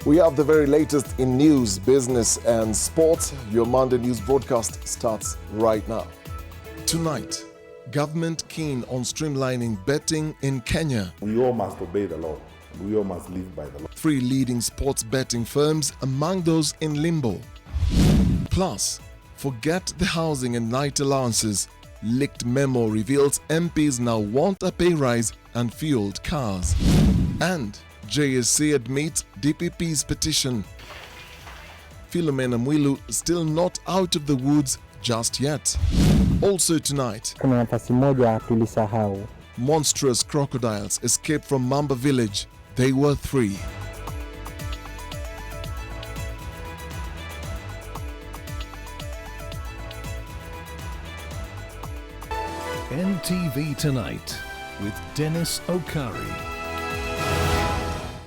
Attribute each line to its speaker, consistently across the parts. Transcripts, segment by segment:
Speaker 1: We have the very latest in news, business and sports. Your Monday news broadcast starts right now. Tonight, government keen on streamlining betting in Kenya.
Speaker 2: We all must obey the law. We all must live by the law.
Speaker 1: 3 leading sports betting firms among those in limbo. Plus, forget the housing and night allowances. Leaked memo reveals MPs now want a pay rise and fueled cars. And JSC admits DPP's petition. Philomena Mwilu still not out of the woods just yet. Also tonight,
Speaker 3: kuna nafasi moja tulisahau.
Speaker 1: Monstrous crocodiles escaped from Mamba village. They were 3.
Speaker 4: NTV Tonight with Dennis Okari.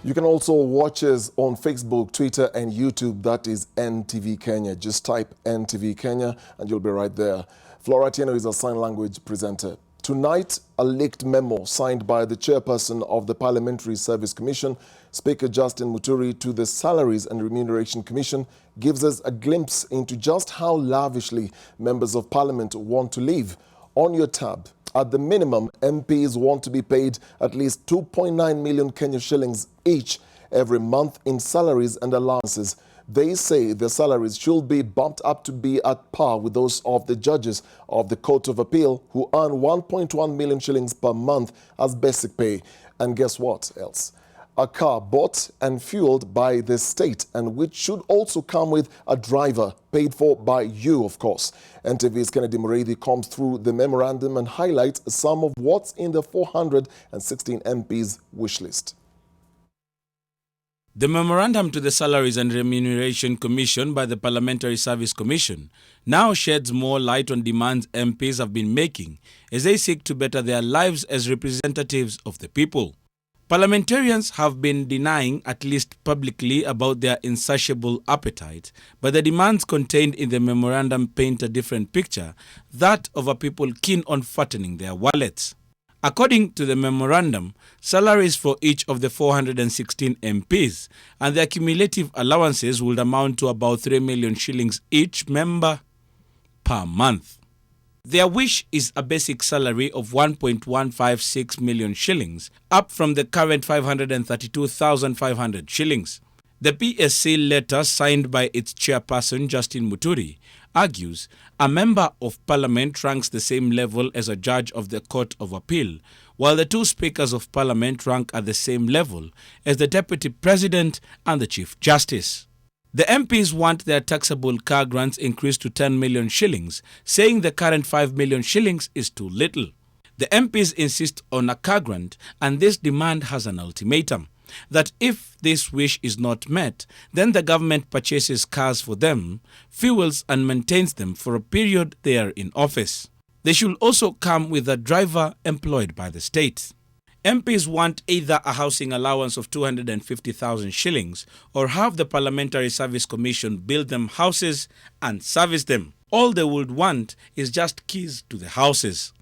Speaker 1: You can also watch us on Facebook, Twitter and YouTube. That is NTV Kenya. Just type NTV Kenya and you'll be right there. Flora Tieno is a sign language presenter. Tonight, a leaked memo signed by the chairperson of the Parliamentary Service Commission, Speaker Justin Muturi, to the Salaries and Remuneration Commission gives us a glimpse into just how lavishly members of Parliament want to live. On your tab, at the minimum, MPs want to be paid at least 2.9 million Kenya shillings each every month in salaries and allowances. They say their salaries should be bumped up to be at par with those of the judges of the Court of Appeal, who earn 1.1 million shillings per month as basic pay. And guess what else? A car bought and fueled by the state, and which should also come with a driver paid for by you, of course. NTV's Kennedy Muredi combs through the memorandum and highlights some of what's in the 416 MPs' wish list.
Speaker 5: The memorandum to the Salaries and Remuneration Commission by the Parliamentary Service Commission now sheds more light on demands MPs have been making as they seek to better their lives as representatives of the people. Parliamentarians have been denying, at least publicly, about their insatiable appetite, but the demands contained in the memorandum paint a different picture, that of a people keen on fattening their wallets. According to the memorandum, salaries for each of the 416 MPs and their cumulative allowances would amount to about 3 million shillings each member per month. Their wish is a basic salary of 1.156 million shillings, up from the current 532,500 shillings. The PSC letter, signed by its chairperson Justin Muturi, argues a member of parliament ranks the same level as a judge of the Court of Appeal, while the 2 speakers of parliament rank at the same level as the deputy president and the chief justice. The MPs want their taxable car grants increased to 10 million shillings, saying the current 5 million shillings is too little. The MPs insist on a car grant, and this demand has an ultimatum, that if this wish is not met, then the government purchases cars for them, fuels and maintains them for a period they are in office. They should also come with a driver employed by the state. MPs want either a housing allowance of 250,000 shillings or have the Parliamentary Service Commission build them houses and service them. All they would want is just keys to the houses.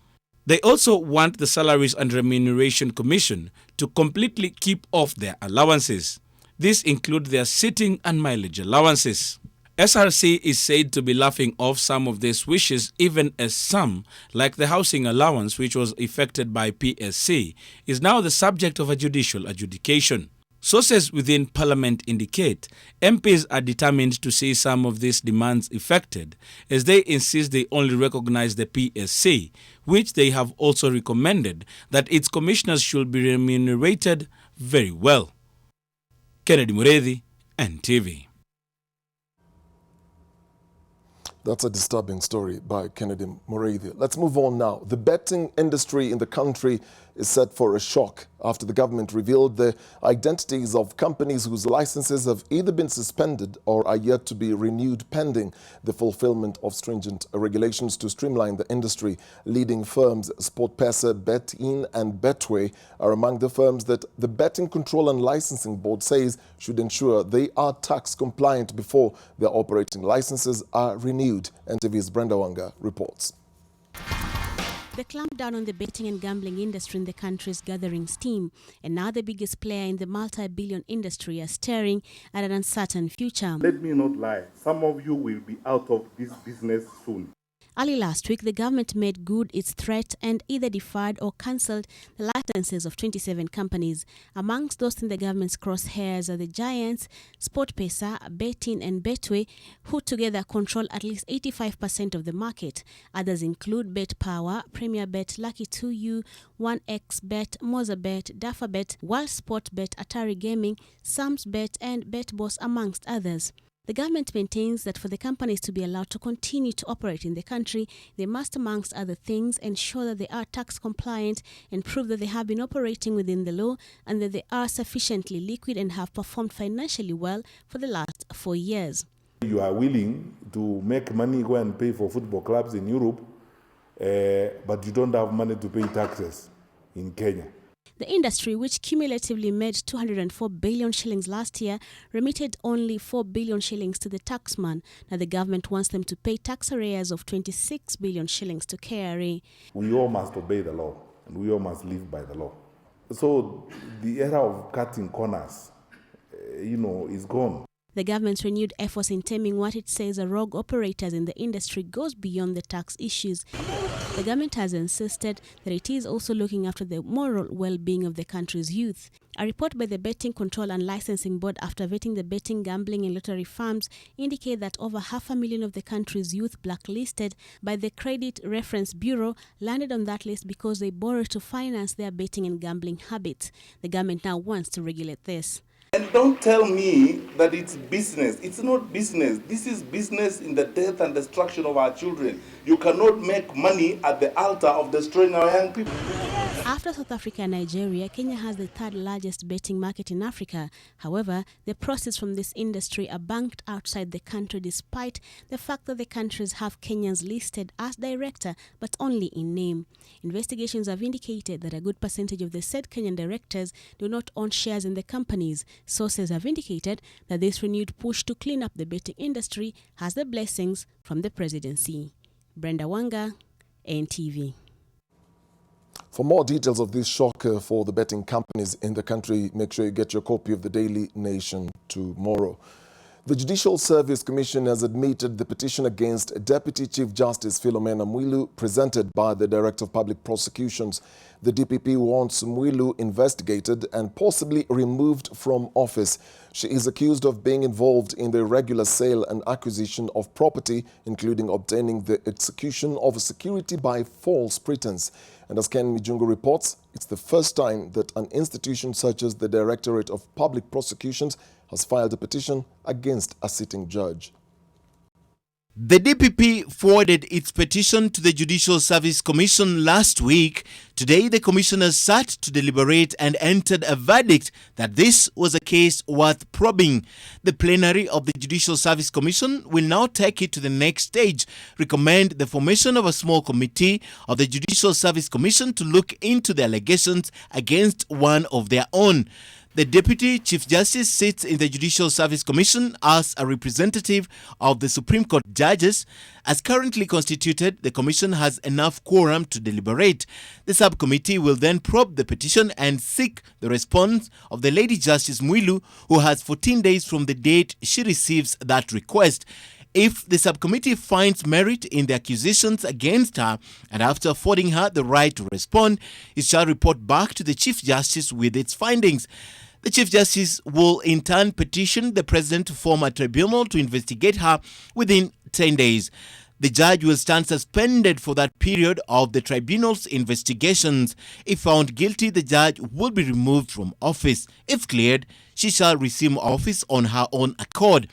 Speaker 5: They also want the Salaries and Remuneration Commission to completely keep off their allowances. These include their sitting and mileage allowances. SRC is said to be laughing off some of these wishes, even as some, like the housing allowance, which was effected by PSC, is now the subject of a judicial adjudication. Sources within Parliament indicate MPs are determined to see some of these demands effected, as they insist they only recognize the PSC, which they have also recommended that its commissioners should be remunerated very well. Kennedy Muredi, NTV.
Speaker 1: That's a disturbing story by Kennedy Muredi. Let's move on now. The betting industry in the country is set for a shock after the government revealed the identities of companies whose licenses have either been suspended or are yet to be renewed pending the fulfillment of stringent regulations to streamline the industry. Leading firms SportPesa, BetIn and Betway are among the firms that the Betting Control and Licensing Board says should ensure they are tax compliant before their operating licenses are renewed. NTV's Brenda Wanga reports.
Speaker 6: The clampdown on the betting and gambling industry in the country is gathering steam, and now the biggest player in the multi-billion industry are staring at an uncertain future.
Speaker 2: Let me not lie, some of you will be out of this business soon.
Speaker 6: Early last week, the government made good its threat and either deferred or cancelled the licenses of 27 companies. Amongst those in the government's crosshairs are the giants SportPesa, Betin and Betway, who together control at least 85% of the market. Others include BetPower, PremierBet, Lucky2U, 1xBet, Mozabet, DafaBet, WorldSportBet, Atari Gaming, SamsBet and BetBoss, amongst others. The government maintains that for the companies to be allowed to continue to operate in the country, they must, amongst other things, ensure that they are tax compliant and prove that they have been operating within the law and that they are sufficiently liquid and have performed financially well for the last 4 years.
Speaker 2: You are willing to make money, go and pay for football clubs in Europe, but you don't have money to pay taxes in Kenya.
Speaker 6: The industry, which cumulatively made 204 billion shillings last year, remitted only 4 billion shillings to the taxman. Now the government wants them to pay tax arrears of 26 billion shillings to KRA.
Speaker 2: We all must obey the law, and we all must live by the law. So the era of cutting corners, is gone.
Speaker 6: The government's renewed efforts in taming what it says are rogue operators in the industry goes beyond the tax issues. The government has insisted that it is also looking after the moral well-being of the country's youth. A report by the Betting Control and Licensing Board after vetting the betting, gambling and lottery firms indicate that over 500,000 of the country's youth blacklisted by the Credit Reference Bureau landed on that list because they borrowed to finance their betting and gambling habits. The government now wants to regulate this.
Speaker 7: And don't tell me that it's business. It's not business. This is business in the death and destruction of our children. You cannot make money at the altar of destroying our young people.
Speaker 6: After South Africa and Nigeria, Kenya has the third largest betting market in Africa. However, the proceeds from this industry are banked outside the country despite the fact that the countries have Kenyans listed as director, but only in name. Investigations have indicated that a good percentage of the said Kenyan directors do not own shares in the companies. Sources have indicated that this renewed push to clean up the betting industry has the blessings from the presidency. Brenda Wanga, NTV.
Speaker 1: For more details of this shocker for the betting companies in the country, make sure you get your copy of the Daily Nation tomorrow. The Judicial Service Commission has admitted the petition against Deputy Chief Justice Philomena Mwilu presented by the Director of Public Prosecutions. The DPP wants Mwilu investigated and possibly removed from office. She is accused of being involved in the irregular sale and acquisition of property, including obtaining the execution of a security by false pretense. And as Ken Mijungu reports, it's the first time that an institution such as the Directorate of Public Prosecutions has filed a petition against a sitting judge.
Speaker 5: The DPP forwarded its petition to the Judicial Service Commission last week. Today, the commissioners sat to deliberate and entered a verdict that this was a case worth probing. The plenary of the Judicial Service Commission will now take it to the next stage, recommend the formation of a small committee of the Judicial Service Commission to look into the allegations against one of their own. The Deputy Chief Justice sits in the Judicial Service Commission as a representative of the Supreme Court judges. As currently constituted, the Commission has enough quorum to deliberate. The subcommittee will then probe the petition and seek the response of the Lady Justice Mwilu, who has 14 days from the date she receives that request. If the subcommittee finds merit in the accusations against her and after affording her the right to respond, it shall report back to the Chief Justice with its findings. The Chief Justice will in turn petition the President to form a tribunal to investigate her within 10 days. The judge will stand suspended for that period of the tribunal's investigations. If found guilty, the judge will be removed from office. If cleared, she shall resume office on her own accord.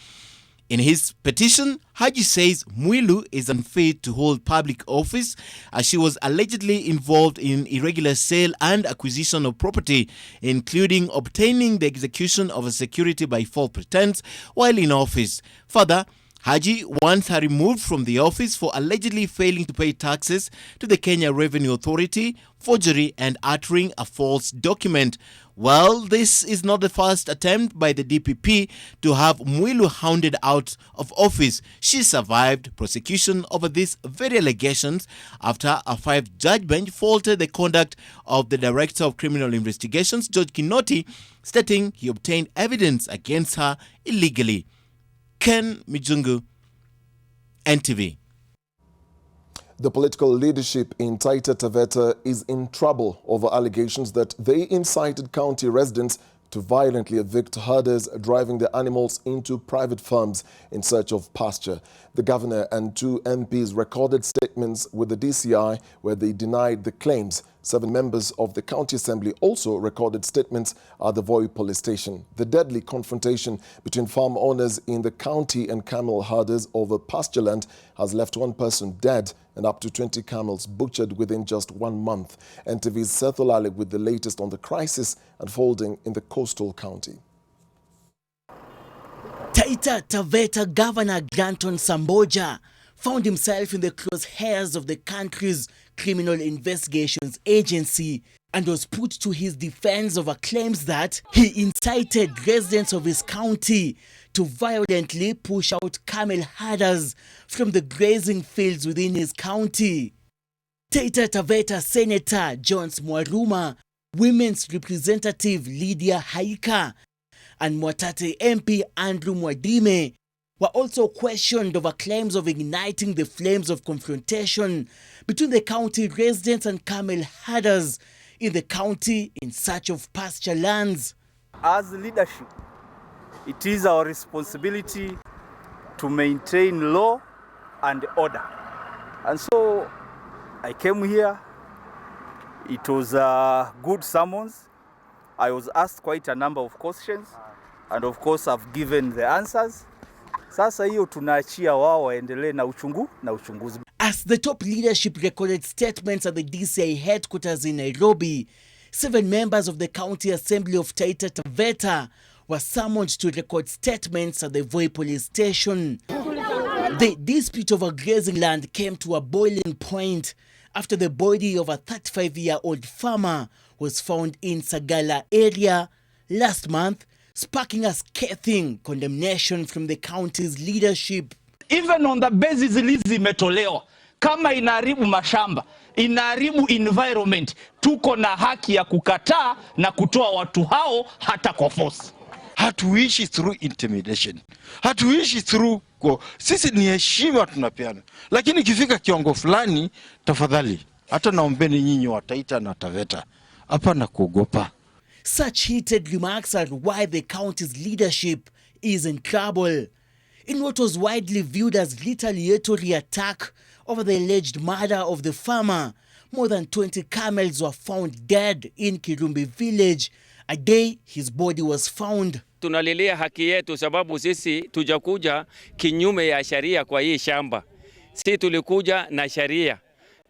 Speaker 5: In his petition, Haji says Mwilu is unfit to hold public office as she was allegedly involved in irregular sale and acquisition of property, including obtaining the execution of a security by false pretense while in office. Further,
Speaker 8: Haji wants her removed from the office for allegedly failing to pay taxes to the Kenya Revenue Authority, forgery and uttering a false document. Well, this is not the first attempt by the DPP to have Mwilu hounded out of office. She survived prosecution over these very allegations after a 5-judge bench faulted the conduct of the Director of Criminal Investigations, George Kinoti, stating he obtained evidence against her illegally. Ken Mijungu, NTV.
Speaker 1: The political leadership in Taita Taveta is in trouble over allegations that they incited county residents to violently evict herders driving their animals into private farms in search of pasture. The governor and 2 MPs recorded statements with the DCI where they denied the claims. 7 members of the county assembly also recorded statements at the Voi police station. The deadly confrontation between farm owners in the county and camel herders over pasture land has left 1 person dead and up to 20 camels butchered within just 1 month. NTV's Seth Olale with the latest on the crisis unfolding in the coastal county.
Speaker 9: Taita Taveta Governor Granton Samboja found himself in the crosshairs of the country's Criminal Investigations Agency and was put to his defense over claims that he incited residents of his county to violently push out camel herders from the grazing fields within his county. Taita Taveta Senator Jones Mwaruma, Women's Representative Lydia Haika, and Mwatate MP Andrew Mwadime were also questioned over claims of igniting the flames of confrontation between the county residents and camel herders in the county in search of pasture lands.
Speaker 10: As leadership, it is our responsibility to maintain law and order. And so I came here. It was a good summons. I was asked quite a number of questions, and of course I've given the answers. Sasa hiyo tunaachia wao waendelee na uchunguzi.
Speaker 9: As the top leadership recorded statements at the DCI headquarters in Nairobi, 7 members of the County Assembly of Taita Taveta were summoned to record statements at the Voi police station. The dispute over grazing land came to a boiling point after the body of a 35-year-old farmer was found in Sagala area last month, sparking a scathing condemnation from the county's leadership.
Speaker 11: Even on the basis lizi imetolewa, kama inaharibu mashamba, inaharibu environment, tuko na haki ya kukataa na kutoa watu hao hata kwa force.
Speaker 12: Hatuishi through intimidation. Hatuishi through sisi ni heshima tunapeana. Lakini ikifika kiwango fulani, tafadhali hata naombeni nyinyi wa Taita na Taveta hapana kuogopa.
Speaker 9: Such heated remarks are why the county's leadership is in trouble. In what was widely viewed as retaliatory attack over the alleged murder of the farmer, more than 20 camels were found dead in Kirumbi village a day his body was found.
Speaker 13: Tunalilia haki yetu sababu sisi tujakuja kinyume ya sharia kwa hii shamba. Sisi tulikuja na sharia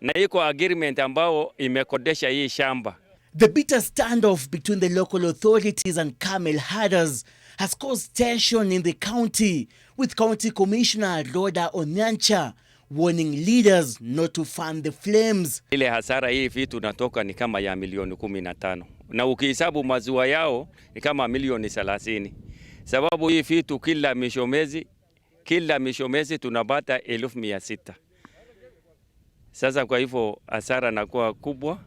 Speaker 13: na iko agreement ambao imekodesha hii shamba.
Speaker 9: The bitter standoff between the local authorities and camel herders has caused tension in the county, with County Commissioner Roda Onyancha warning leaders not to fan the flames.
Speaker 13: Ile hasara hii vitu natoka ni kama ya milioni 15. Na ukihesabu maziwa yao ni kama milioni 30. Sababu hii vitu kila mishomezi tunapata 1600. Sasa kwa hivyo hasara inakuwa kubwa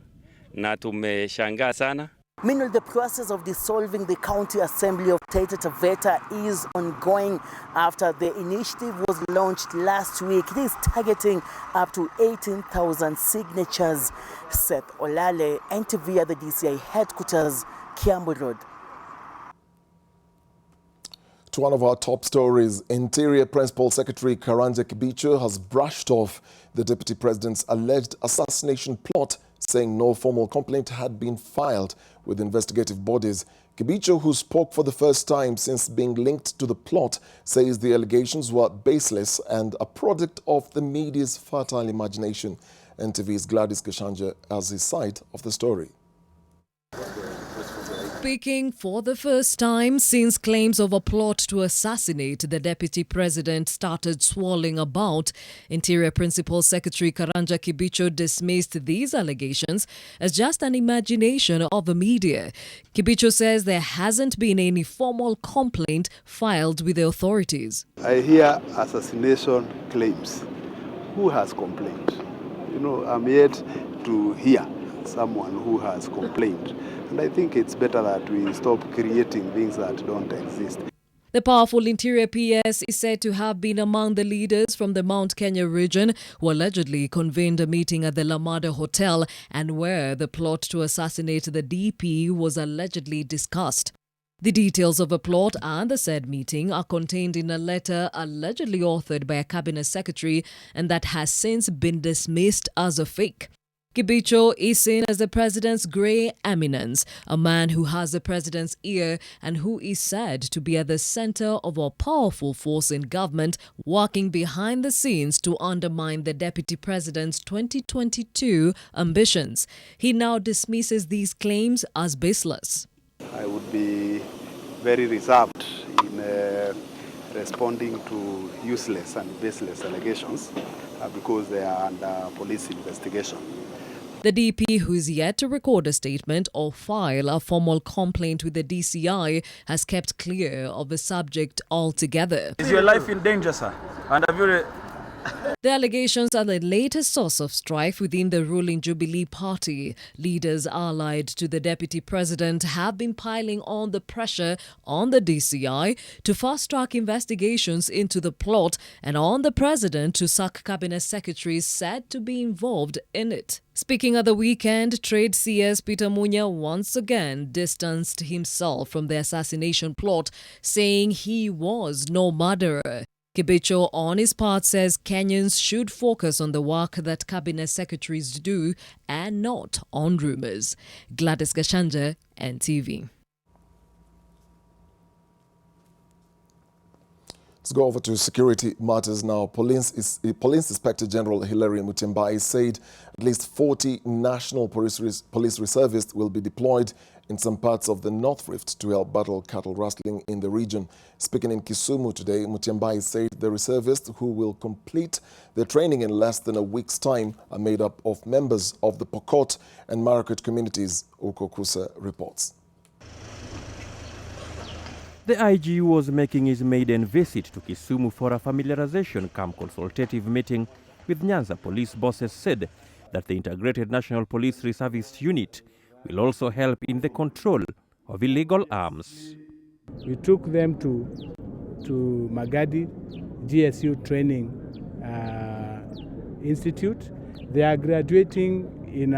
Speaker 13: na tumeshangaa sana.
Speaker 9: Meanwhile, the process of dissolving the County Assembly of Taita Taveta is ongoing after the initiative was launched last week. It is targeting up to 18,000 signatures. Seth Olale, NTV at the DCI headquarters, Kiambu Road.
Speaker 1: To one of our top stories, Interior Principal Secretary Karanja Kibicho has brushed off the Deputy President's alleged assassination plot, saying no formal complaint had been filed with investigative bodies. Kibicho, who spoke for the first time since being linked to the plot, says the allegations were baseless and a product of the media's fertile imagination. NTV's Gladys Kashanja has his side of the story.
Speaker 14: Speaking for the first time since claims of a plot to assassinate the deputy president started swirling about, Interior Principal Secretary Karanja Kibicho dismissed these allegations as just an imagination of the media. Kibicho says there hasn't been any formal complaint filed with the authorities.
Speaker 15: I hear assassination claims. Who has complained? I'm yet to hear someone who has complained. And I think it's better that we stop creating things that don't exist.
Speaker 14: The powerful Interior PS is said to have been among the leaders from the Mount Kenya region who allegedly convened a meeting at the Lamada Hotel and where the plot to assassinate the DP was allegedly discussed. The details of a plot and the said meeting are contained in a letter allegedly authored by a cabinet secretary and that has since been dismissed as a fake. Kibicho is seen as the president's grey eminence, a man who has the president's ear and who is said to be at the center of a powerful force in government working behind the scenes to undermine the deputy president's 2022 ambitions. He now dismisses these claims as baseless.
Speaker 15: I would be very reserved in responding to useless and baseless allegations because they are under police investigation.
Speaker 14: The DP, who is yet to record a statement or file a formal complaint with the DCI, has kept clear of the subject altogether.
Speaker 10: Is your life in danger, sir? And have you...
Speaker 14: The allegations are the latest source of strife within the ruling Jubilee Party. Leaders allied to the deputy president have been piling on the pressure on the DCI to fast-track investigations into the plot and on the president to sack cabinet secretaries said to be involved in it. Speaking at the weekend, Trade CS Peter Munya once again distanced himself from the assassination plot, saying he was no murderer. Kibicho, on his part, says Kenyans should focus on the work that cabinet secretaries do and not on rumours. Gladys Gashanja, NTV.
Speaker 1: Let's go over to security matters now. Police Inspector General Hilary Mutyambai said at least 40 national police reservists will be deployed in some parts of the North Rift to help battle cattle rustling in the region. Speaking in Kisumu today, Mutyambai said the reservists who will complete their training in less than a week's time are made up of members of the Pokot and Marakwet communities. Ukokusa reports.
Speaker 16: The IG was making his maiden visit to Kisumu for a familiarization cum consultative meeting with Nyanza police bosses said that the Integrated National Police Reservist Unit will also help in the control of illegal arms.
Speaker 17: We took them to Magadi GSU Training Institute. They are graduating in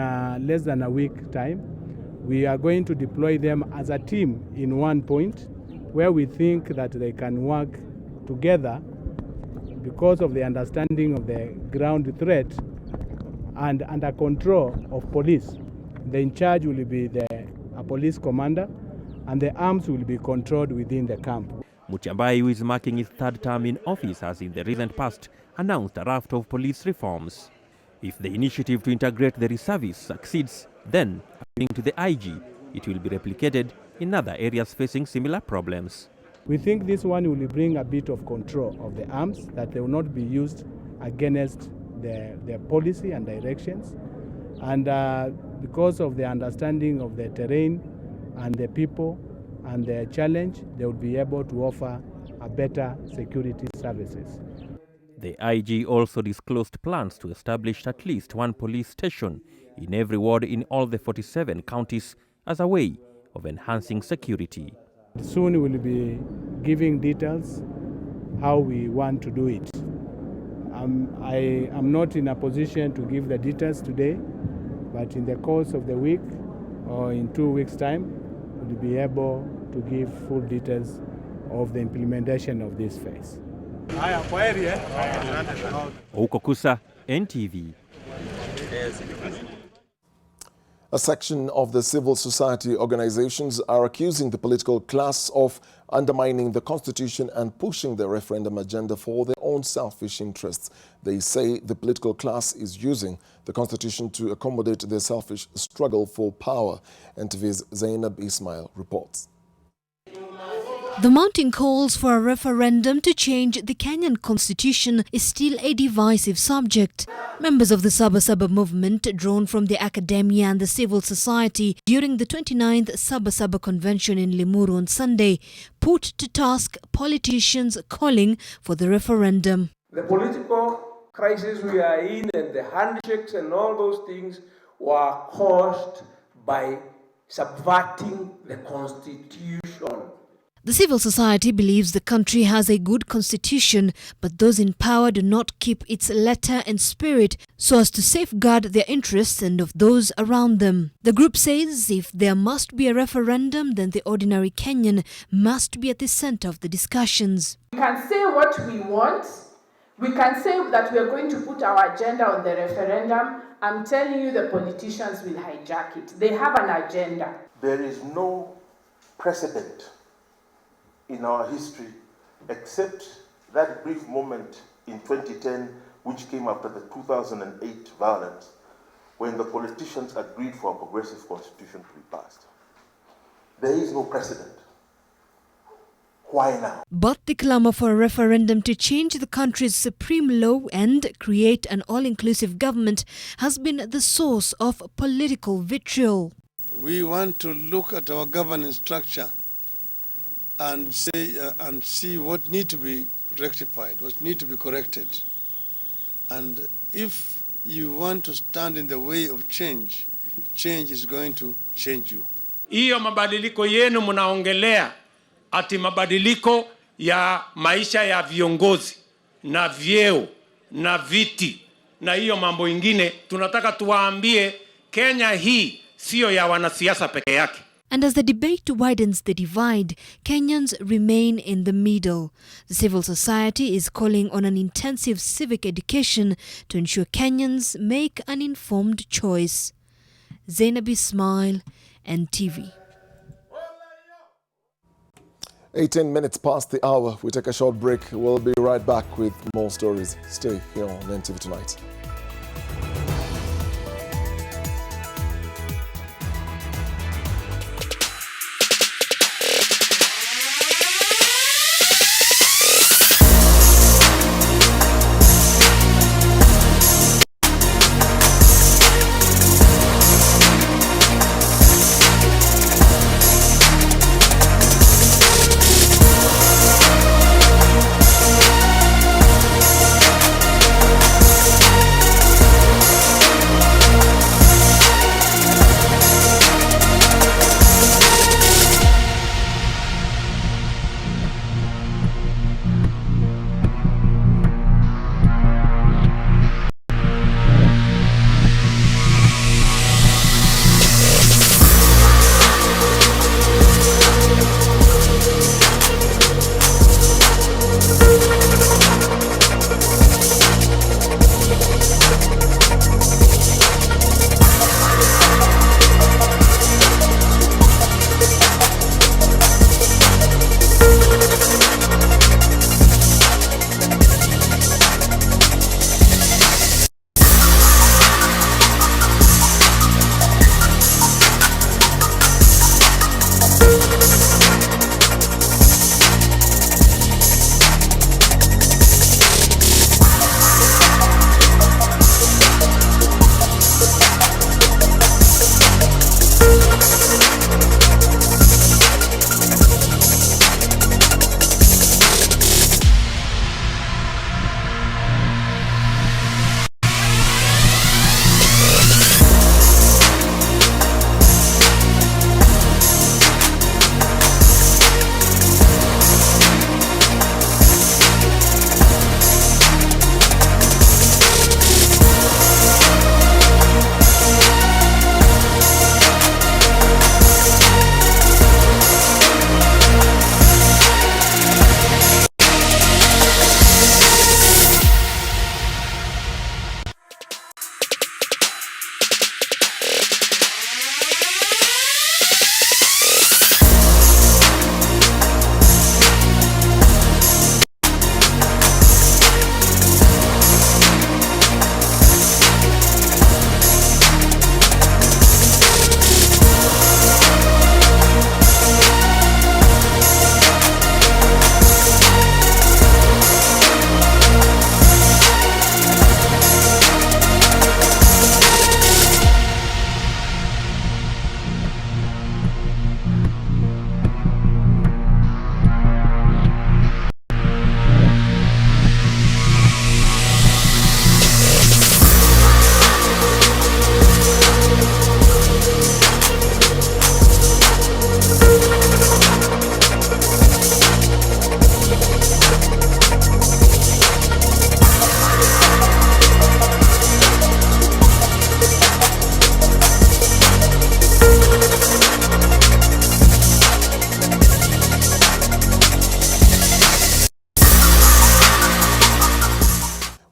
Speaker 17: less than a week time. We are going to deploy them as a team in one point where we think that they can work together because of the understanding of the ground threat and under control of police. The in charge will be a police commander and the arms will be controlled within the camp.
Speaker 16: Mutyambai, who is marking his third term in office, has in the recent past announced a raft of police reforms. If the initiative to integrate the reservists succeeds, then, according to the IG, it will be replicated in other areas facing similar problems.
Speaker 17: We think this one will bring a bit of control of the arms, that they will not be used against their policy and directions. And because of the understanding of the terrain and the people and the challenge, they will be able to offer a better security services.
Speaker 16: The IG also disclosed plans to establish at least one police station in every ward in all the 47 counties as a way of enhancing security.
Speaker 17: Soon we will be giving details how we want to do it. I am not in a position to give the details today, but in the course of the week or in 2 weeks' time, we'll be able to give full details of the implementation of this phase.
Speaker 16: Ukokusa, NTV.
Speaker 1: A section of the civil society organizations are accusing the political class of undermining the constitution and pushing the referendum agenda for their own own selfish interests. They say the political class is using the constitution to accommodate their selfish struggle for power. NTV's Zainab Ismail reports.
Speaker 18: The mounting calls for a referendum to change the Kenyan constitution is still a divisive subject. Members of the Saba Saba movement, drawn from the academia and the civil society during the 29th Saba Saba convention in Limuru on Sunday, put to task politicians calling for the referendum.
Speaker 19: The political crisis we are in and the handshakes and all those things were caused by subverting the constitution.
Speaker 18: The civil society believes the country has a good constitution, but those in power do not keep its letter and spirit so as to safeguard their interests and of those around them. The group says if there must be a referendum, then the ordinary Kenyan must be at the center of the discussions.
Speaker 20: We can say what we want. We can say that we are going to put our agenda on the referendum. I'm telling you, the politicians will hijack it. They have an agenda.
Speaker 21: There is no precedent in our history, except that brief moment in 2010, which came after the 2008 violence, when the politicians agreed for a progressive constitution to be passed. There is no precedent. Why now?
Speaker 18: But the clamor for a referendum to change the country's supreme law and create an all-inclusive government has been the source of political vitriol.
Speaker 22: We want to look at our governance structure and say and see what need to be rectified, what need to be corrected. And if you want to stand in the way of change, change is going to change you.
Speaker 19: Hiyo mabadiliko yenu mnaongelea ati mabadiliko ya maisha ya viongozi na vyeo na viti na hiyo mambo ingine, tunataka tuwaambie Kenya hii sio ya wanasiasa peke yake.
Speaker 18: And as the debate widens the divide, Kenyans remain in the middle. The civil society is calling on an intensive civic education to ensure Kenyans make an informed choice. Zainab Ismail, NTV.
Speaker 1: 18 minutes past the hour. We take a short break. We'll be right back with more stories. Stay here on NTV Tonight.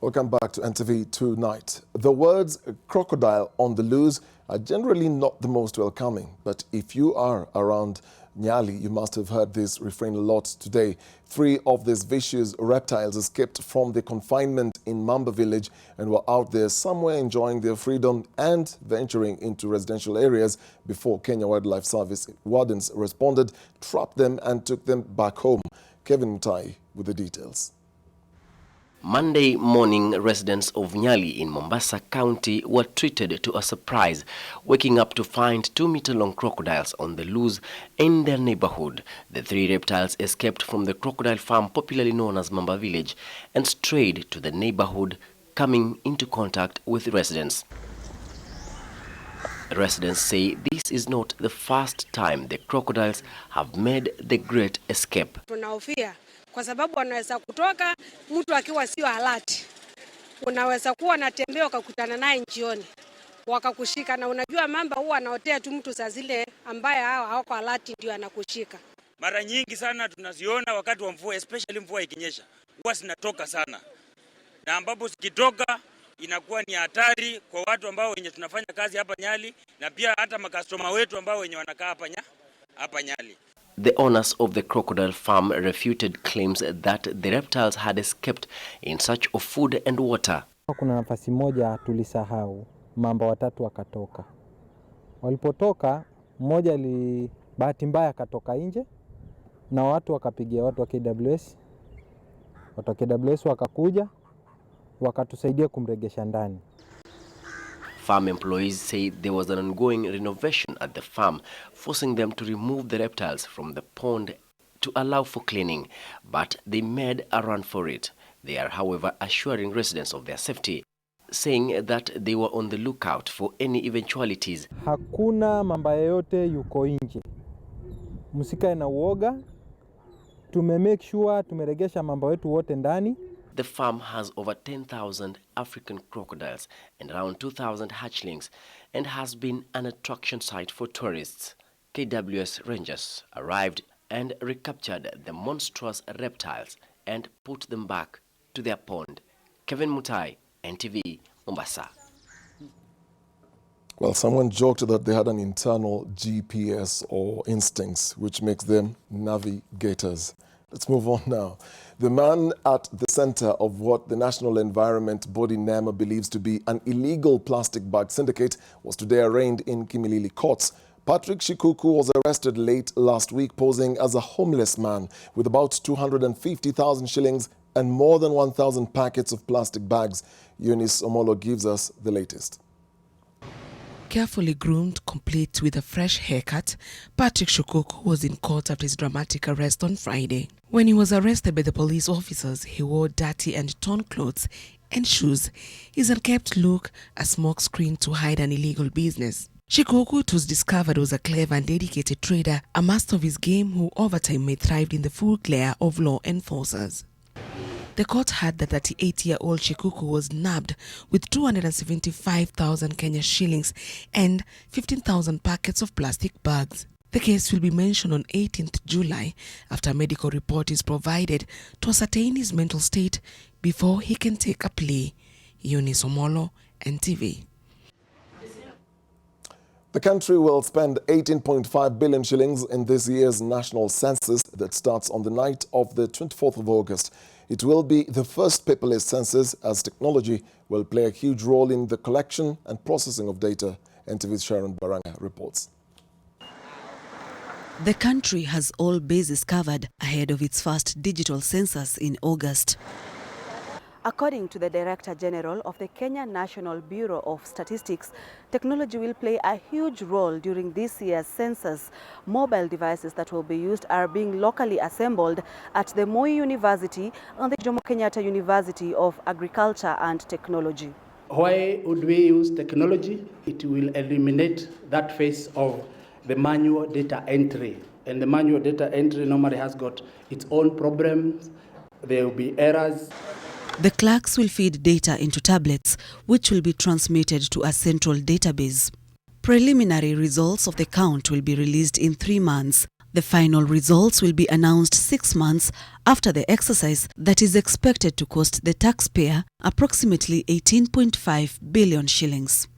Speaker 1: Welcome back to NTV Tonight. The words crocodile on the loose are generally not the most welcoming, but if you are around Nyali, you must have heard this refrain a lot today. 3 of these vicious reptiles escaped from the confinement in Mamba village and were out there somewhere enjoying their freedom and venturing into residential areas before Kenya Wildlife Service wardens responded, trapped them and took them back home. Kevin Mutai with the details.
Speaker 3: Monday morning, residents of Nyali in Mombasa County were treated to a surprise, waking up to find 2-meter-long crocodiles on the loose in their neighborhood. The 3 reptiles escaped from the crocodile farm popularly known as Mamba Village and strayed to the neighborhood, coming into contact with residents. Residents say this is not the first time the crocodiles have made the great escape.
Speaker 4: Tunahofia kwa sababu wanaweza kutoka mtu akiwa sio alert. Unaweza kuwa unatembea ukakutana naye njioni wakakushika, na unajua mamba huwa anaotea tu mtu saa zile ambaye hawako alert ndio anakushika.
Speaker 23: Mara nyingi sana tunaziona wakati wa mvua, especially mvua ikinyesha. Huwa zinatoka sana. Na ambapo zikitoka inakuwa ni hatari kwa watu ambao wenye tunafanya kazi hapa Nyali na pia hata makastoma wetu ambao wenye wanakaa hapa Nyali.
Speaker 3: The owners of the crocodile farm refuted claims that the reptiles had escaped in search of food and water.
Speaker 24: Kuna nafasi moja tulisahau, mamba watatu wakatoka. Walipotoka, mmoja bahati mbaya akatoka nje na watu wakapigia watu wa KWS. Watu wa KWS wakakuja, wakatusaidia kumregesha ndani.
Speaker 3: Farm employees say there was an ongoing renovation at the farm, forcing them to remove the reptiles from the pond to allow for cleaning, but they made a run for it. They are, however, assuring residents of their safety, saying that they were on the lookout for any eventualities.
Speaker 24: Hakuna mamba yote yuko nje. Msikae na uoga. Make sure tumeregesha mamba wetu wote ndani.
Speaker 3: The farm has over 10,000 African crocodiles and around 2,000 hatchlings and has been an attraction site for tourists. KWS rangers arrived and recaptured the monstrous reptiles and put them back to their pond. Kevin Mutai, NTV, Mombasa.
Speaker 1: Well, someone joked that they had an internal GPS or instincts, which makes them navigators. Let's move on now. The man at the center of what the National Environment Body NEMA believes to be an illegal plastic bag syndicate was today arraigned in Kimilili courts. Patrick Shikuku was arrested late last week posing as a homeless man with about 250,000 shillings and more than 1,000 packets of plastic bags. Eunice Omolo gives us the latest.
Speaker 25: Carefully groomed, complete with a fresh haircut, Patrick Shikuku was in court after his dramatic arrest on Friday. When he was arrested by the police officers, he wore dirty and torn clothes and shoes. His unkempt look, a smoke screen to hide an illegal business. Shikuku, it was discovered, was a clever and dedicated trader, a master of his game who over time may thrived in the full glare of law enforcers. The court heard that 38-year-old Shikuku was nabbed with 275,000 Kenya shillings and 15,000 packets of plastic bags. The case will be mentioned on 18th July after a medical report is provided to ascertain his mental state before he can take a plea. Eunice Omolo, NTV.
Speaker 1: The country will spend 18.5 billion shillings in this year's national census that starts on the night of the 24th of August. It will be the first paperless census as technology will play a huge role in the collection and processing of data. NTV's Sharon Baranga reports.
Speaker 26: The country has all bases covered ahead of its first digital census in August.
Speaker 27: According to the Director General of the Kenya National Bureau of Statistics, technology will play a huge role during this year's census. Mobile devices that will be used are being locally assembled at the Moi University and the Jomo Kenyatta University of Agriculture and Technology.
Speaker 28: Why would we use technology? It will eliminate that phase of the manual data entry. And the manual data entry normally has got its own problems. There will be errors.
Speaker 26: The clerks will feed data into tablets, which will be transmitted to a central database. Preliminary results of the count will be released in 3 months. The final results will be announced 6 months after the exercise that is expected to cost the taxpayer approximately 18.5 billion shillings.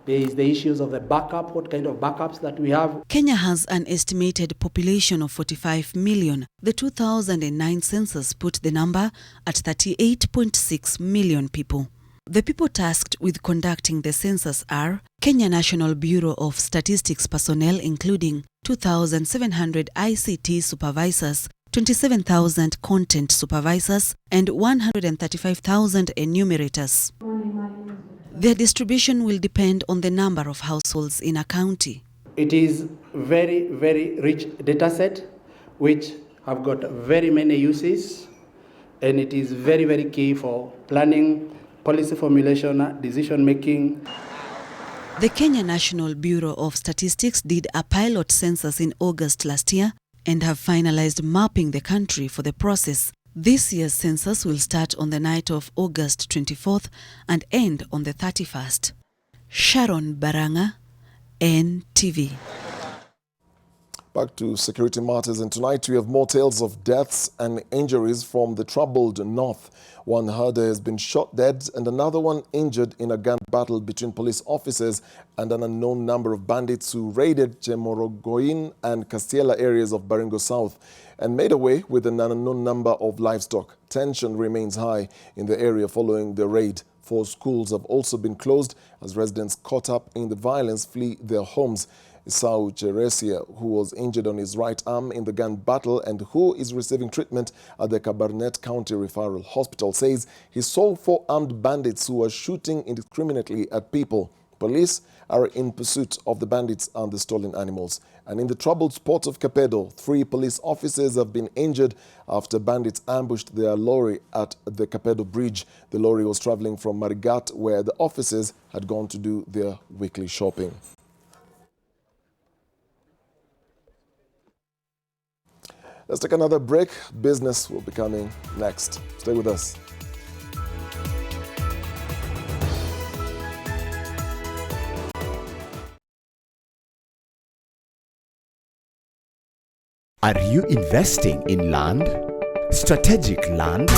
Speaker 28: There is the issues of the backup, what kind of backups that we have.
Speaker 26: Kenya has an estimated population of 45 million. The 2009 census put the number at 38.6 million people. The people tasked with conducting the census are Kenya National Bureau of Statistics personnel, including 2,700 ICT supervisors, 27,000 content supervisors, and 135,000 enumerators. Their distribution will depend on the number of households in a county.
Speaker 28: It is very, very rich data set, which have got very many uses, and it is very, very key for planning, policy formulation, decision making.
Speaker 26: The Kenya National Bureau of Statistics did a pilot census in August last year and have finalized mapping the country for the process. This year's census will start on the night of August 24th and end on the 31st. Sharon Baranga, NTV.
Speaker 1: Back to security matters, and tonight we have more tales of deaths and injuries from the troubled north. One herder has been shot dead and another one injured in a gun battle between police officers and an unknown number of bandits who raided Chemorogoin and Castiela areas of Baringo South and made away with an unknown number of livestock. Tension remains high in the area following the raid. 4 schools have also been closed as residents caught up in the violence flee their homes. Isau Cheresia, who was injured on his right arm in the gun battle and who is receiving treatment at the Kabarnet County Referral Hospital, says he saw 4 armed bandits who were shooting indiscriminately at people. Police are in pursuit of the bandits and the stolen animals. And in the troubled spot of Kapedo, 3 police officers have been injured after bandits ambushed their lorry at the Kapedo Bridge. The lorry was traveling from Marigat, where the officers had gone to do their weekly shopping. Let's take another break. Business will be coming next. Stay with us.
Speaker 2: Are you investing in land? Strategic land?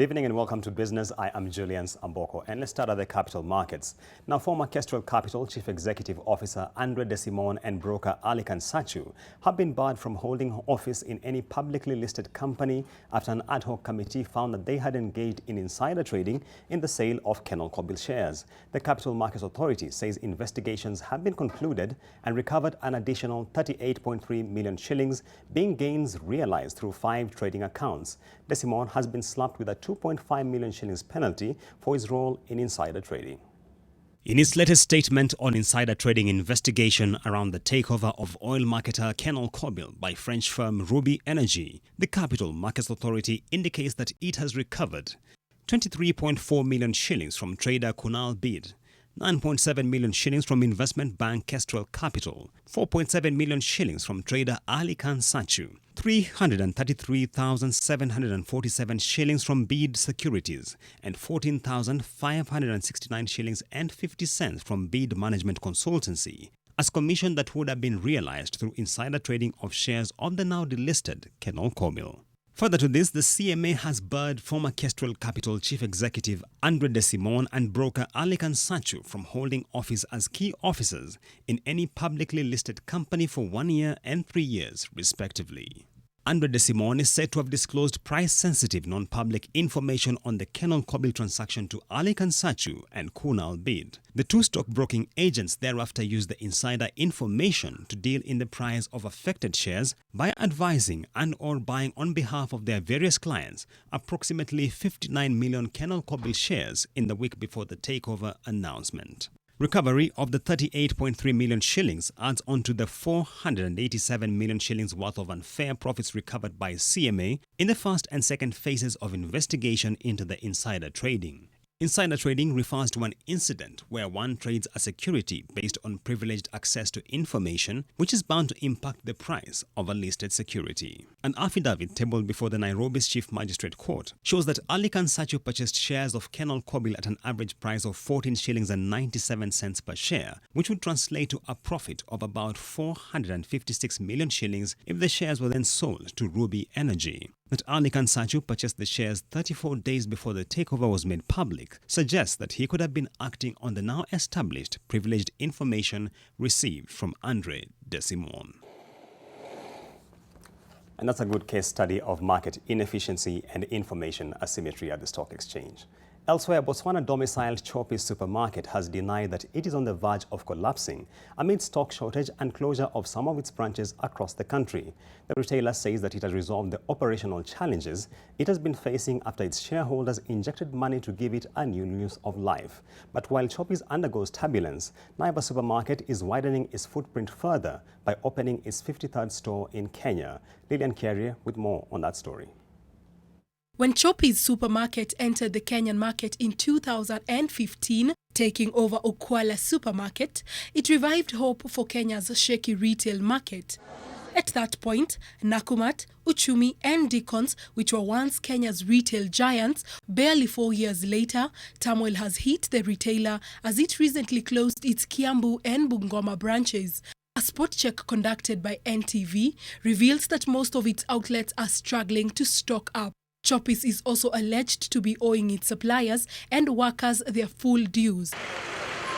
Speaker 5: Good evening and welcome to Business. I am Julian Amboko, and let's start at the capital markets. Now, former Kestrel Capital Chief Executive Officer Andre De Simon and broker Alikan Sachu have been barred from holding office in any publicly listed company after an ad hoc committee found that they had engaged in insider trading in the sale of Kenol Kobil shares. The Capital Markets Authority says investigations have been concluded and recovered an additional 38.3 million shillings, being gains realized through 5 trading accounts. De Simon has been slapped with a 2.5 million shillings penalty for his role in insider trading. In its latest statement on insider trading investigation around the takeover of oil marketer Kenol Kobil by French firm Ruby Energy, the Capital Markets Authority indicates that it has recovered 23.4 million shillings from trader Kunal Bid, 9.7 million shillings from investment bank Kestrel Capital, 4.7 million shillings from trader Alikan Sachu, 333,747 shillings from Bid Securities, and 14,569 shillings and 50 cents from Bid Management Consultancy, as commission that would have been realized through insider trading of shares of the now delisted Kenol Kobil. Further to this, the CMA has barred former Kestrel Capital Chief Executive Andre De Simon and broker Alikan Sachu from holding office as key officers in any publicly listed company for 1 year and 3 years, respectively. Andre De Simon is said to have disclosed price-sensitive non-public information on the Kenol Kobil transaction to Alikan Sachu and Kunal Bid. The two stockbroking agents thereafter used the insider information to deal in the price of affected shares by advising and/or buying on behalf of their various clients approximately 59 million Kenol Kobil shares in the week before the takeover announcement. Recovery of the 38.3 million shillings adds on to the 487 million shillings worth of unfair profits recovered by CMA in the first and second phases of investigation into the insider trading. Insider trading refers to an incident where one trades a security based on privileged access to information, which is bound to impact the price of a listed security. An affidavit tabled before the Nairobi's Chief Magistrate Court shows that Alikan Sachu purchased shares of Kenol Kobil at an average price of 14 shillings and 97 cents per share, which would translate to a profit of about 456 million shillings if the shares were then sold to Ruby Energy. That Alikan Sachu purchased the shares 34 days before the takeover was made public suggests that he could have been acting on the now established privileged information received from Andre De Simon. And that's a good case study of market inefficiency and information asymmetry at the stock exchange. Elsewhere, Botswana-domiciled Choppy's supermarket has denied that it is on the verge of collapsing amid stock shortage and closure of some of its branches across the country. The retailer says that it has resolved the operational challenges it has been facing after its shareholders injected money to give it a new lease of life. But while Choppy's undergoes turbulence, Naiva Supermarket is widening its footprint further by opening its 53rd store in Kenya. Lillian Carrier with more on that story.
Speaker 6: When Choppy's supermarket entered the Kenyan market in 2015, taking over Okwala supermarket, it revived hope for Kenya's shaky retail market. At that point, Nakumatt, Uchumi and Deacons, which were once Kenya's retail giants, barely 4 years later, turmoil has hit the retailer as it recently closed its Kiambu and Bungoma branches. A spot check conducted by NTV reveals that most of its outlets are struggling to stock up. Choppy's is also alleged to be owing its suppliers and workers their full dues.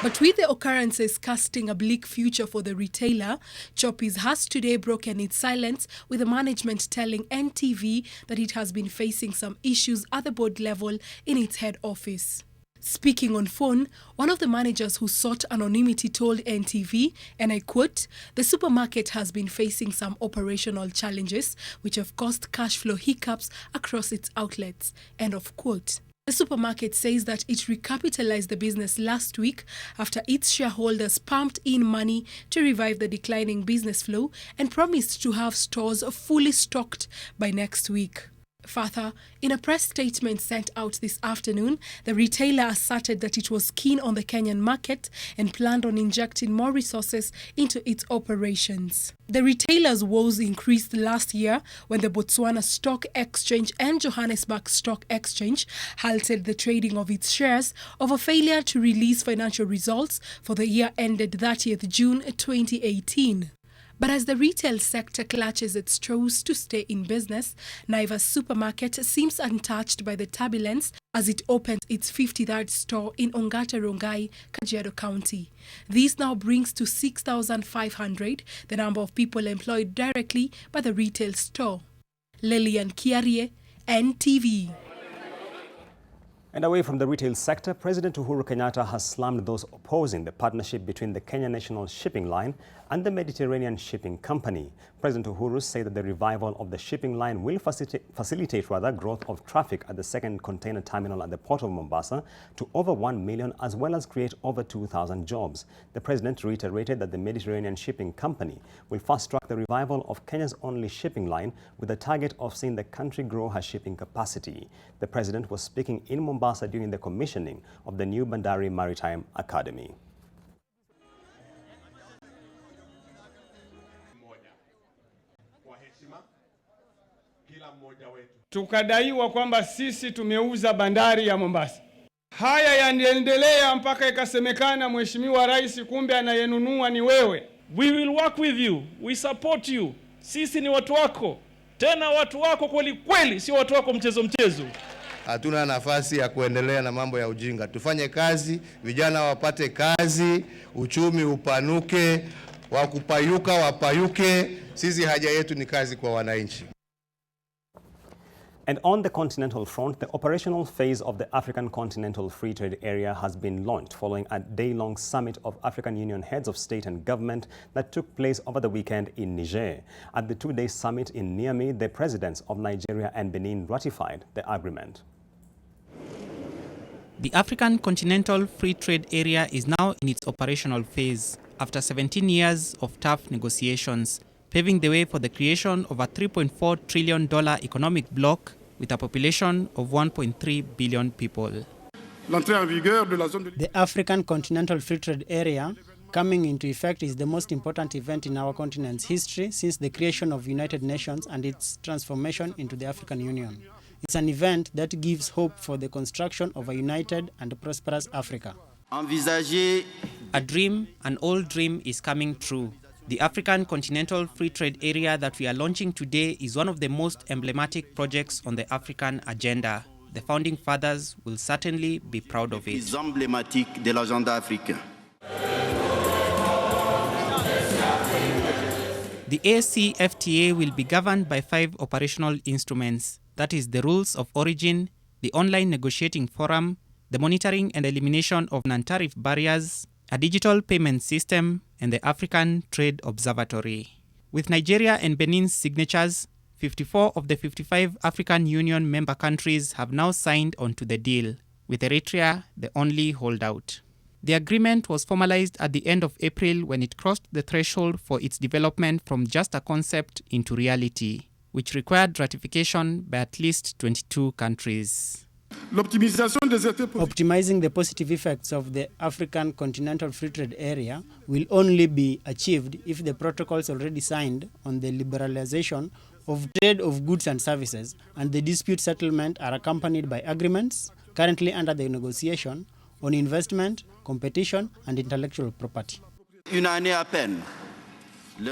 Speaker 6: But with the occurrences casting a bleak future for the retailer, Choppy's has today broken its silence, with the management telling NTV that it has been facing some issues at the board level in its head office. Speaking on phone, one of the managers who sought anonymity told NTV, and I quote, "The supermarket has been facing some operational challenges which have caused cash flow hiccups across its outlets," end of quote. The supermarket says that it recapitalized the business last week after its shareholders pumped in money to revive the declining business flow and promised to have stores fully stocked by next week. Further, in a press statement sent out this afternoon, the retailer asserted that it was keen on the Kenyan market and planned on injecting more resources into its operations. The retailer's woes increased last year when the Botswana Stock Exchange and Johannesburg Stock Exchange halted the trading of its shares over failure to release financial results for the year ended 30th June 2018. But as the retail sector clutches its straws to stay in business, Naivas Supermarket seems untouched by the turbulence as it opens its 53rd store in Ongata Rongai, Kajiado County. This now brings to 6,500 the number of people employed directly by the retail store. Lilian Kiarie, NTV.
Speaker 5: And away from the retail sector, President Uhuru Kenyatta has slammed those opposing the partnership between the Kenya National Shipping Line and the Mediterranean Shipping Company. President Uhuru said that the revival of the shipping line will facilitate growth of traffic at the second container terminal at the port of Mombasa to over 1 million, as well as create over 2,000 jobs. The president reiterated that the Mediterranean Shipping Company will fast-track the revival of Kenya's only shipping line with the target of seeing the country grow her shipping capacity. The president was speaking in Mombasa during the commissioning of the new Bandari Maritime Academy.
Speaker 7: Tukadaiwa kwamba sisi tumeuza bandari ya Mombasa. Haya yanaendelea mpaka ikasemekana Mheshimiwa Rais kumbe anayenunua ni wewe.
Speaker 8: We will work with you. We support you. Sisi ni watu wako. Tena watu wako kweli kweli, si watu wako mchezo mchezo.
Speaker 9: Hatuna nafasi ya kuendelea na mambo ya ujinga. Tufanye kazi, vijana wapate kazi, uchumi upanuke, wakupayuka wapayuke. Sisi haja yetu ni kazi kwa wananchi.
Speaker 5: And on the continental front, the operational phase of the African Continental Free Trade Area has been launched following a day-long summit of African Union heads of state and government that took place over the weekend in Niger. At the two-day summit in Niamey, the presidents of Nigeria and Benin ratified the agreement.
Speaker 10: The African Continental Free Trade Area is now in its operational phase after 17 years of tough negotiations, paving the way for the creation of a $3.4 trillion economic bloc with a population of 1.3 billion people.
Speaker 11: The African Continental Free Trade Area coming into effect is the most important event in our continent's history since the creation of United Nations and its transformation into the African Union. It's an event that gives hope for the construction of a united and prosperous Africa.
Speaker 10: A dream, an old dream, is coming true. The African Continental Free Trade Area that we are launching today is one of the most emblematic projects on the African agenda. The founding fathers will certainly be proud of it. The ACFTA will be governed by 5 operational instruments. That is the rules of origin, the online negotiating forum, the monitoring and elimination of non-tariff barriers, a digital payment system, and the African Trade Observatory. With Nigeria and Benin's signatures, 54 of the 55 African Union member countries have now signed onto the deal, with Eritrea the only holdout. The agreement was formalized at the end of April when it crossed the threshold for its development from just a concept into reality, which required ratification by at least 22 countries.
Speaker 11: Optimizing the positive effects of the African Continental Free Trade Area will only be achieved if the protocols already signed on the liberalization of trade of goods and services and the dispute settlement are accompanied by agreements currently under the negotiation on investment, competition, and intellectual property.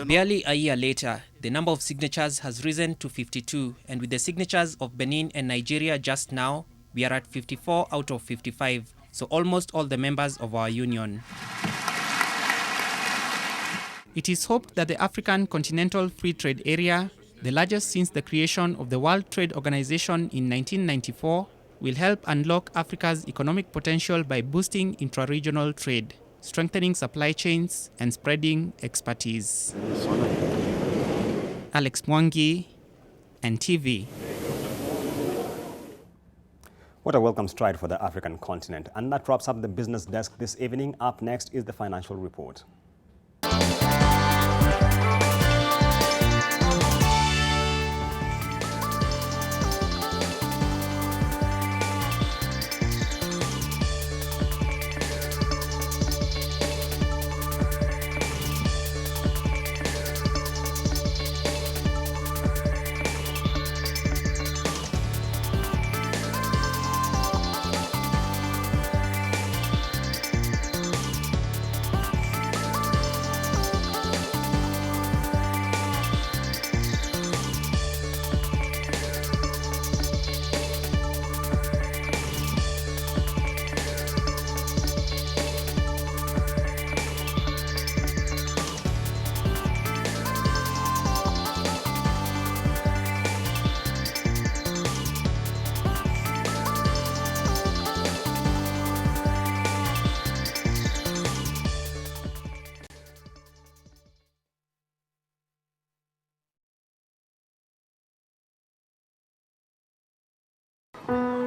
Speaker 10: Barely a year later, the number of signatures has risen to 52, and with the signatures of Benin and Nigeria just now, we are at 54 out of 55, so almost all the members of our union. It is hoped that the African Continental Free Trade Area, the largest since the creation of the World Trade Organization in 1994, will help unlock Africa's economic potential by boosting intra-regional trade, strengthening supply chains, and spreading expertise. Alex Mwangi, NTV.
Speaker 5: What a welcome stride for the African continent. And that wraps up the business desk this evening. Up next is the financial report.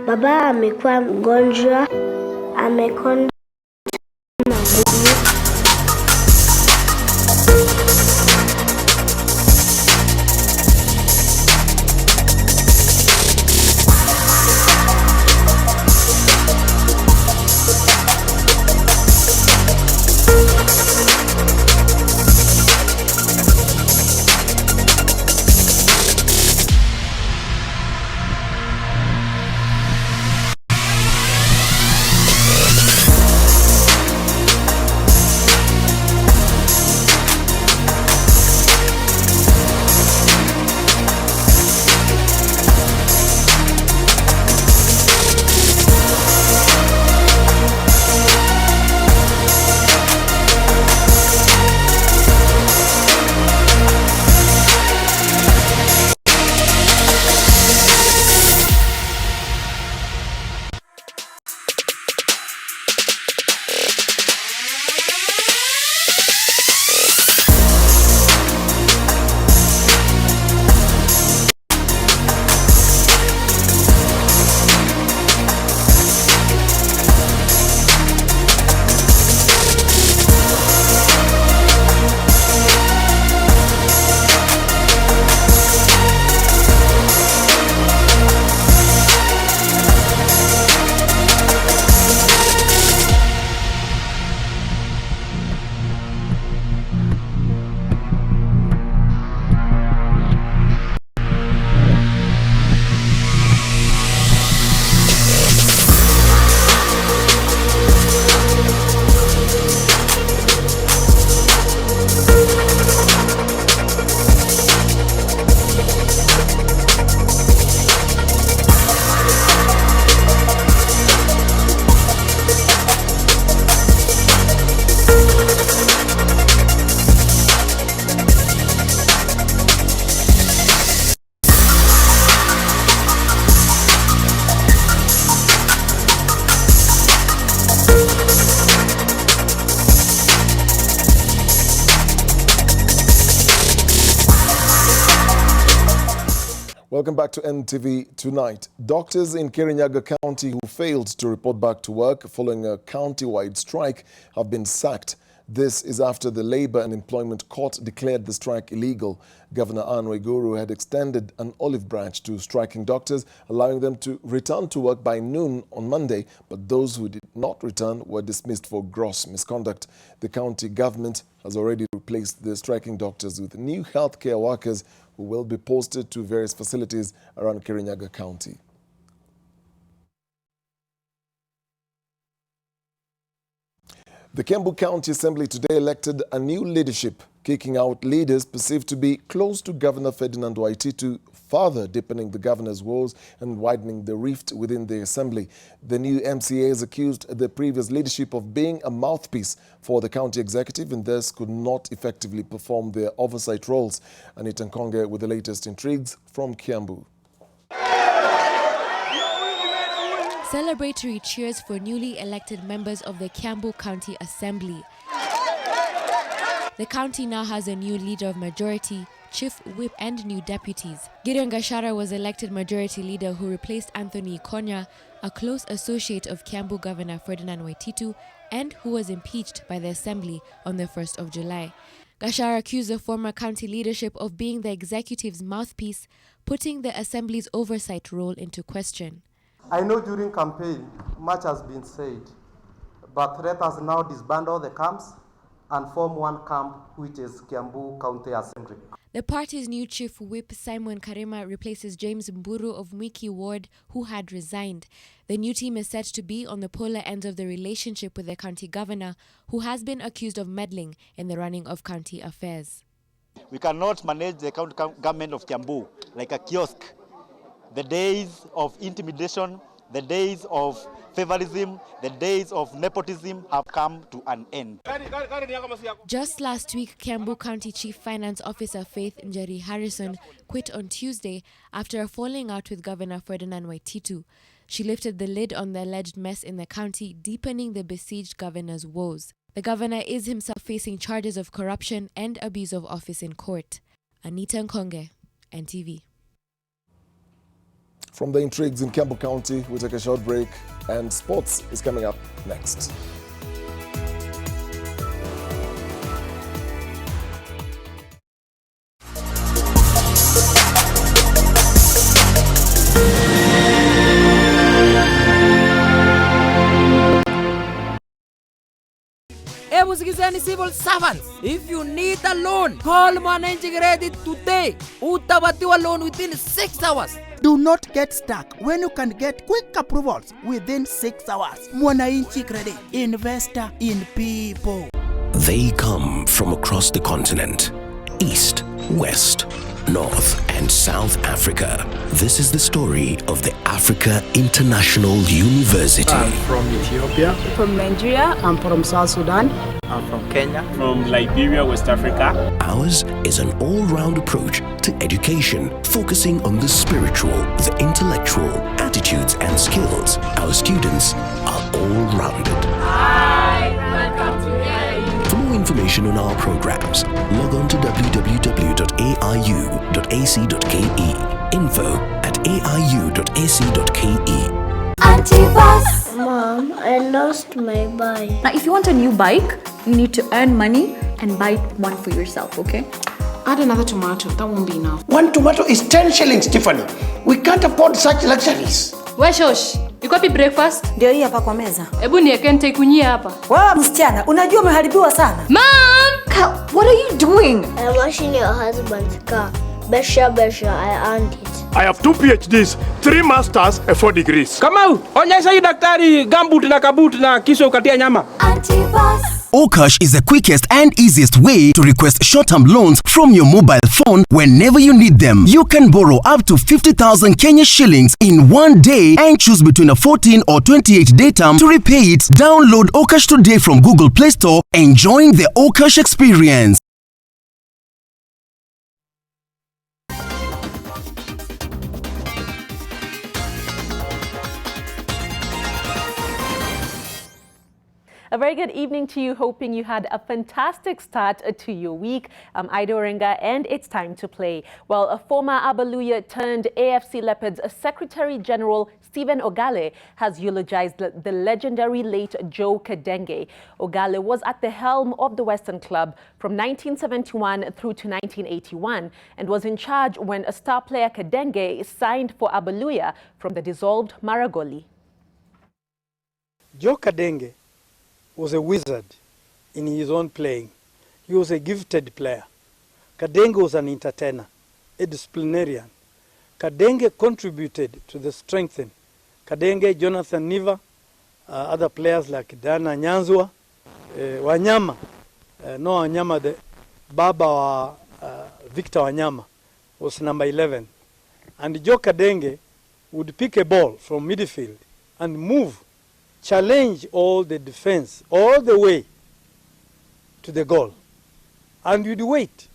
Speaker 12: Baba amekuwa mgonjwa, amekonda magumu.
Speaker 1: Welcome back to NTV Tonight. Doctors in Kirinyaga County who failed to report back to work following a county-wide strike have been sacked. This is after the Labour and Employment Court declared the strike illegal. Governor Anne Waiguru had extended an olive branch to striking doctors, allowing them to return to work by noon on Monday, but those who did not return were dismissed for gross misconduct. The county government has already replaced the striking doctors with new healthcare workers who will be posted to various facilities around Kirinyaga County. The Kiambu County Assembly today elected a new leadership, kicking out leaders perceived to be close to Governor Ferdinand Waititu, further deepening the governor's woes and widening the rift within the assembly. The new MCAs accused the previous leadership of being a mouthpiece for the county executive and thus could not effectively perform their oversight roles. Anita Nkonge with the latest intrigues from Kiambu.
Speaker 13: Celebratory cheers for newly elected members of the Kiambu County Assembly. The county now has a new leader of majority, chief whip and new deputies. Gideon Gachara was elected majority leader who replaced Anthony Ikonya, a close associate of Kiambu Governor Ferdinand Waititu and who was impeached by the assembly on the 1st of July. Gachara accused the former county leadership of being the executive's mouthpiece, putting the assembly's oversight role into question.
Speaker 14: I know during campaign, much has been said, but let us now disband the camps and form one camp, which is Kiambu County Assembly.
Speaker 13: The party's new chief whip, Simon Karema, replaces James Mburu of Mwiki Ward, who had resigned. The new team is set to be on the polar end of the relationship with the county governor, who has been accused of meddling in the running of county affairs.
Speaker 15: We cannot manage the county government of Kiambu like a kiosk. The days of intimidation, the days of favorism, the days of nepotism have come to an end.
Speaker 13: Just last week, Kiambu County Chief Finance Officer Faith Njeri Harrison quit on Tuesday after a falling out with Governor Ferdinand Waititu. She lifted the lid on the alleged mess in the county, deepening the besieged governor's woes. The governor is himself facing charges of corruption and abuse of office in court. Anita Nkonge, NTV.
Speaker 1: From the intrigues in Kiambu County, we take a short break, and sports is coming up next.
Speaker 4: Musikizeni civil servants, if you need a loan, call Mwananchi Credit today. Utapatiwa loan within 6 hours.
Speaker 16: Do not get stuck when you can get quick approvals within 6 hours. Mwananchi Credit, investor in people.
Speaker 2: They come from across the continent, east, west, North and South Africa. This is the story of the Africa International University.
Speaker 17: I'm from Ethiopia.
Speaker 18: From Nigeria.
Speaker 17: I'm from South Sudan.
Speaker 18: I'm from Kenya.
Speaker 17: From Liberia, West Africa.
Speaker 2: Ours is an all-round approach to education, focusing on the spiritual, the intellectual, attitudes and skills. Our students are all-rounded.
Speaker 18: Hi, welcome to AIU.
Speaker 2: For more information on our programs, log on to www.aiu.ac.ke. info@aiu.ac.ke.
Speaker 12: Anti-bus. Mom, I lost my bike.
Speaker 19: Now, if you want a new bike, you need to earn money and buy one for yourself, okay?
Speaker 20: Add another tomato. That won't be enough.
Speaker 21: One tomato is 10 shillings, Tiffany. We can't afford such luxuries.
Speaker 19: We shosh, you copy breakfast?
Speaker 18: Ndio hii hapa kwa meza.
Speaker 19: Hebu niweke nitaikunyia hapa.
Speaker 18: Wewe msichana, unajua umeharibiwa sana.
Speaker 19: Mom! What are you doing?
Speaker 12: I'm washing your husband's car. Besha, I earned it.
Speaker 22: I have 2 PhDs, 3 masters, and 4 degrees.
Speaker 29: Kamau, onyesha hii daktari gambut na kabut na kisu ukatia nyama.
Speaker 12: Anti-bus.
Speaker 30: Okash is the quickest and easiest way to request short-term loans from your mobile phone whenever you need them. You can borrow up to 50,000 Kenya shillings in 1 day and choose between a 14 or 28-day term to repay it. Download Okash today from Google Play Store and join the Okash experience.
Speaker 31: A very good evening to you, hoping you had a fantastic start to your week. I'm Ida Orenga, and it's time to play. Well, a former Abaluya turned AFC Leopards Secretary General Stephen Ogale has eulogized the legendary late Joe Kadenge. Ogale was at the helm of the Western Club from 1971 through to 1981 and was in charge when a star player Kadenge signed for Abaluya from the dissolved Maragoli.
Speaker 32: Joe Kadenge was a wizard in his own playing. He was a gifted player. Kadenge was an entertainer, a disciplinarian. Kadenge contributed to the strengthening. Kadenge, Jonathan Niva, other players like Dana Nyanzwa, Wanyama, no Wanyama, the Baba wa Victor Wanyama was number 11. And Joe Kadenge would pick a ball from midfield and move, challenge all the defense all the way to the goal. And you'd wait,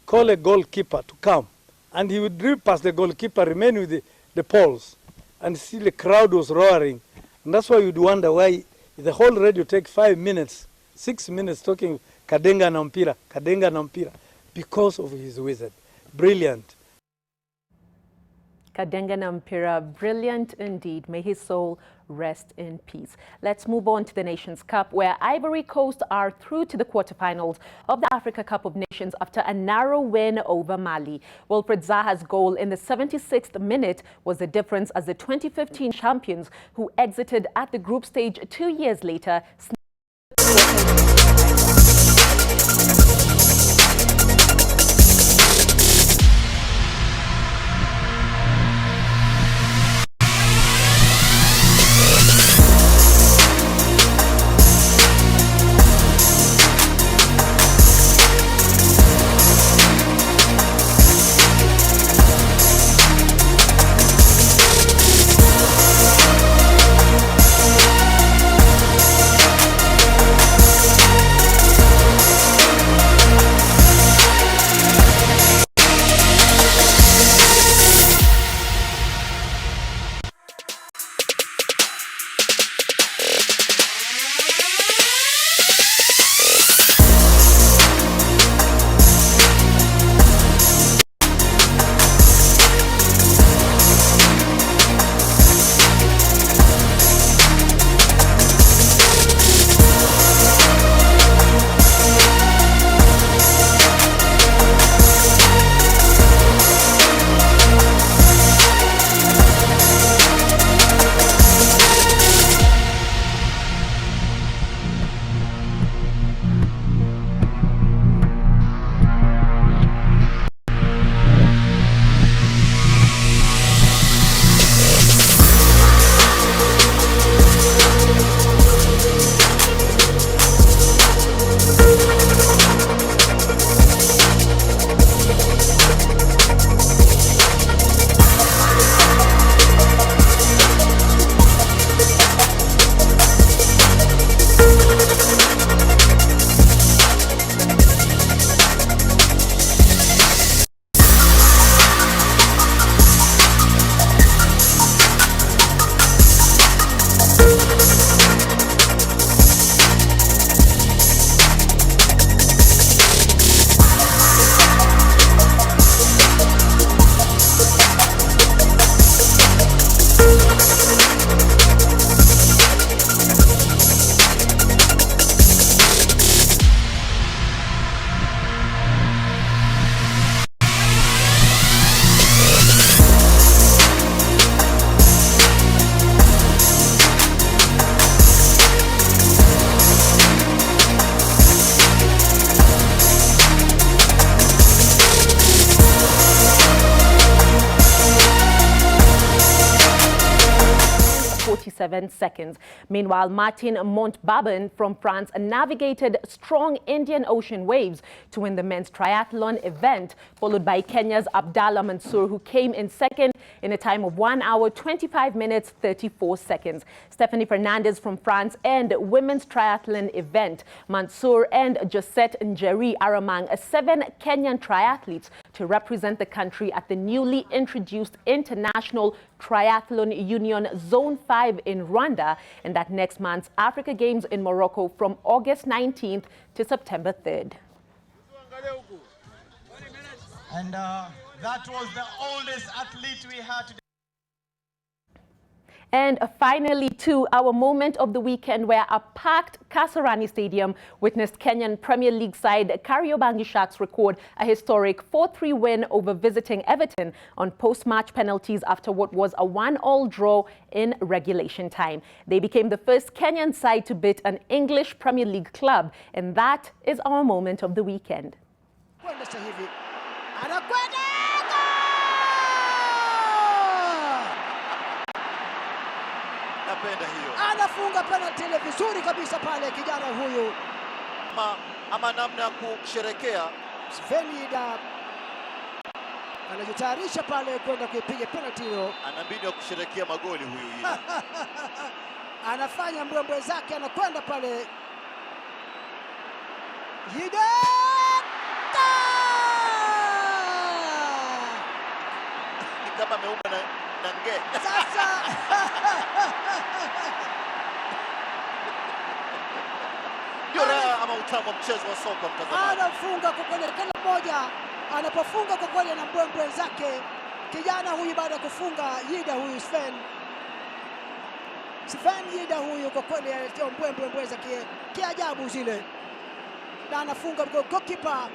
Speaker 32: call a goalkeeper to come, and he would dribble past the goalkeeper, remain with the poles, and see the crowd was roaring. And that's why you'd wonder why the whole radio take 5 minutes, 6 minutes talking Kadenga na mpira, because of his wizard. Brilliant.
Speaker 31: Kadenga na mpira, brilliant indeed. May his soul rest in peace. Let's move on to the Nations Cup, where Ivory Coast are through to the quarterfinals of the Africa Cup of Nations after a narrow win over Mali. Wilfred Zaha's goal in the 76th minute was the difference as the 2015 champions, who exited at the group stage 2 years later, 47 seconds. Meanwhile, Martin Montbabon from France navigated strong Indian Ocean waves to win the men's triathlon event, followed by Kenya's Abdallah Mansour, who came in second in a time of 1 hour, 25 minutes, 34 seconds. Stephanie Fernandez from France and women's triathlon event. Mansour and Josette Njeri are among 7 Kenyan triathletes to represent the country at the newly introduced International Triathlon Union Zone 5 in Rwanda, and that next month's Africa Games in Morocco from August 19th to September 3rd.
Speaker 3: And that was the oldest athlete we had today.
Speaker 31: And finally, to our moment of the weekend, where a packed Kasarani Stadium witnessed Kenyan Premier League side Kariobangi Sharks record a historic 4-3 win over visiting Everton on post-match penalties after what was a 1-1 draw in regulation time. They became the first Kenyan side to beat an English Premier League club, and that is our moment of the weekend.
Speaker 6: Anafunga penalty ile vizuri kabisa pale kijana huyu.
Speaker 7: Ama namna ya kusherekea.
Speaker 6: Svenida anajitayarisha pale kwenda kuipiga penalty hiyo.
Speaker 7: Ana mbinu ya kusherekea magoli huyu.
Speaker 6: Anafanya mbwembwe zake, anakwenda pale. Yida!
Speaker 7: Ni kama ameumba na nge.
Speaker 6: Sasa
Speaker 7: ama utamu wa mchezo wa soka mtazamaji.
Speaker 6: Anafunga kwa kweli, kila mmoja anapofunga kwa kweli na mbwembwe zake. Kijana huyu baada ya kufunga Yida huyu Sven Yida huyu kwa kweli alitoa mbwembwe zake kiajabu zile. Na anafunga goalkeeper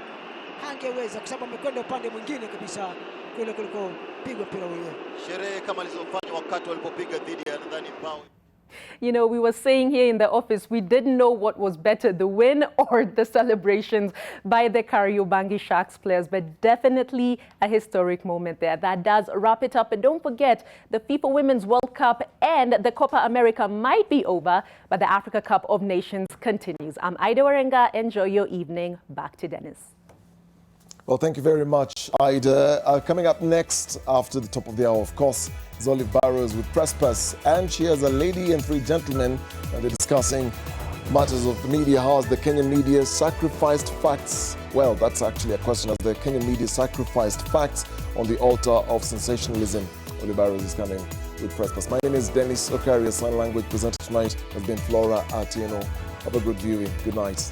Speaker 6: hangeweza kwa sababu amekwenda upande mwingine kabisa kule kuliko pigwa mpira ule.
Speaker 7: Sherehe kama alizofanya wakati walipopiga dhidi ya nadhani Pau.
Speaker 31: You know, we were saying here in the office, we didn't know what was better, the win or the celebrations by the Kariobangi Sharks players, but definitely a historic moment there. That does wrap it up. And don't forget, the FIFA Women's World Cup and the Copa America might be over, but the Africa Cup of Nations continues. I'm Ida Warenga. Enjoy your evening. Back to Dennis.
Speaker 1: Well, thank you very much, Ida. Coming up next, after the top of the hour, of course, is Olive Barrows with Press Pass. And she has a lady and 3 gentlemen, and they're discussing matters of the media. How has the Kenyan media sacrificed facts? Well, that's actually a question. Has the Kenyan media sacrificed facts on the altar of sensationalism? Olive Barrows is coming with Press Pass. My name is Dennis Okari. A sign language presenter tonight has been Flora Atieno. Have a good viewing. Good night.